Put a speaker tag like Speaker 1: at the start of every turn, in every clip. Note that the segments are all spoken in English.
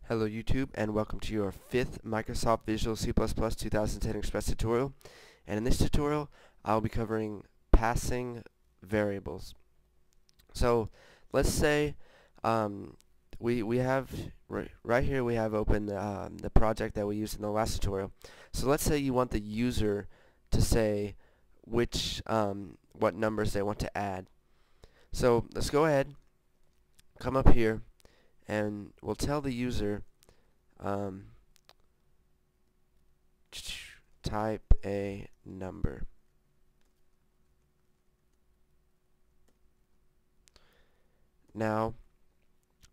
Speaker 1: Hello YouTube, and welcome to your 5th Microsoft Visual C++ 2010 Express tutorial. And in this tutorial I'll be covering passing variables. So let's say we have right here we have open the project that we used in the last tutorial. So let's say you want the user to say which what numbers they want to add. So let's go ahead, come up here, and we'll tell the user type a number. Now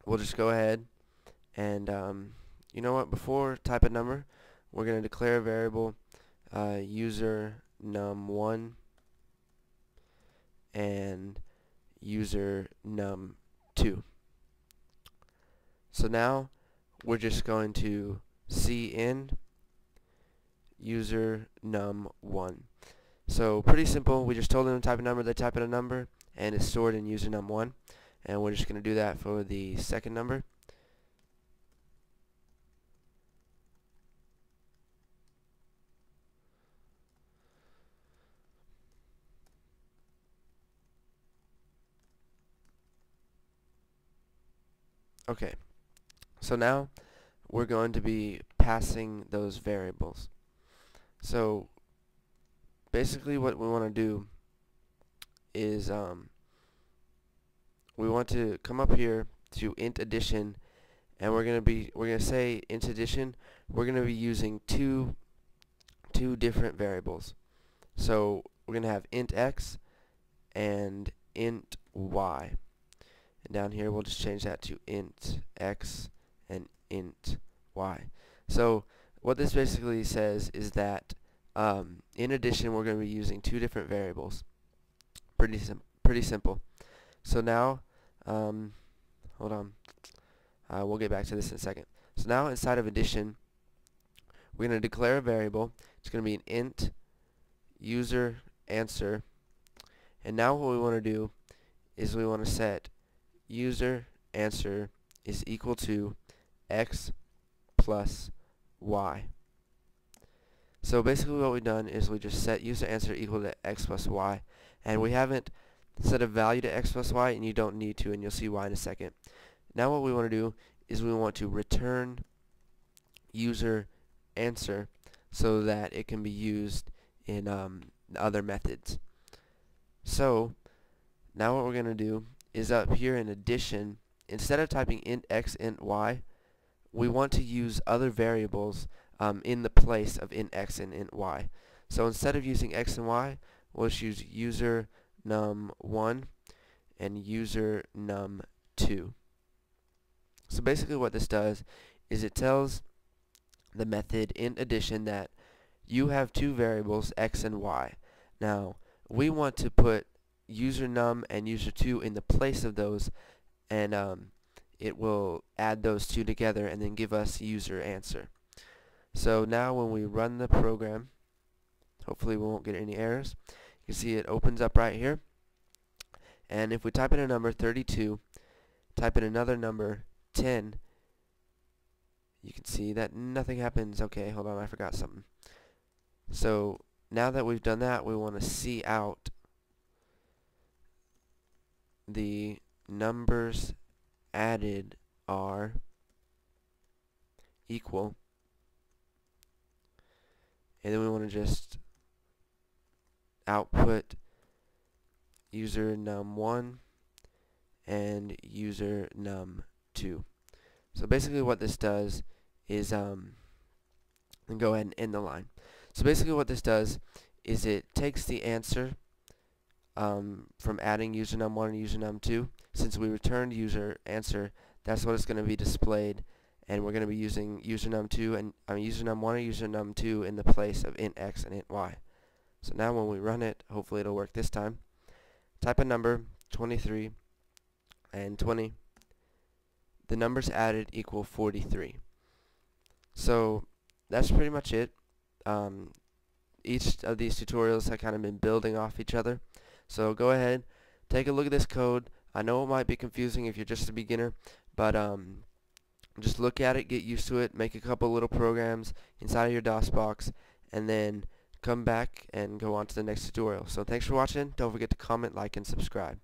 Speaker 1: we'll just go ahead and you know what, before type a number we're going to declare a variable user num1 and user num2. So now we're just going to cin user num1. So pretty simple. We just told them to type a number, they type in a number, and it's stored in user num1. And we're just going to do that for the second number. Okay, so now we're going to be passing those variables. So basically what we want to do is we want to come up here to int addition, and we're going to say int addition. We're going to be using two different variables. So we're going to have int x and int y. And down here we'll just change that to int x and int y. So what this basically says is that in addition we're going to be using two different variables. Pretty simple. So now hold on, we'll get back to this in a second. So now inside of addition we're going to declare a variable. It's going to be an int user answer, and now what we want to do is we want to set user answer is equal to x plus y. So basically what we've done is we just set user answer equal to x plus y, and we haven't set a value to x plus y, and you don't need to, and you'll see why in a second. Now what we want to do is we want to return user answer so that it can be used in other methods. So now what we're going to do is up here in addition, instead of typing int x, int y, we want to use other variables in the place of int x and int y. So instead of using x and y, we'll just use user num1 and user num2. So basically what this does is it tells the method int addition that you have two variables, x and y. Now we want to put user num and user2 in the place of those, and it will add those two together and then give us user answer. So now when we run the program, hopefully we won't get any errors. You can see it opens up right here, and if we type in a number 32, type in another number 10, you can see that nothing happens. Okay, hold on, I forgot something. So now that we've done that, we want to see out the numbers added are equal, and then we want to just output user num1 and user num2. So basically what this does is and go ahead and end the line. So basically what this does is it takes the answer from adding user num1 and user num2. Since we returned user answer, that's what is going to be displayed, and we're going to be using user num2 and user num1 and user num2 in the place of int x and int y. So now when we run it, hopefully it'll work this time. Type a number 23 and 20. The numbers added equal 43. So that's pretty much it. Each of these tutorials have kind of been building off each other. So go ahead, take a look at this code. I know it might be confusing if you're just a beginner, but Just look at it, get used to it, make a couple little programs inside of your DOSBox, and then come back and go on to the next tutorial. So thanks for watching. Don't forget to comment, like, and subscribe.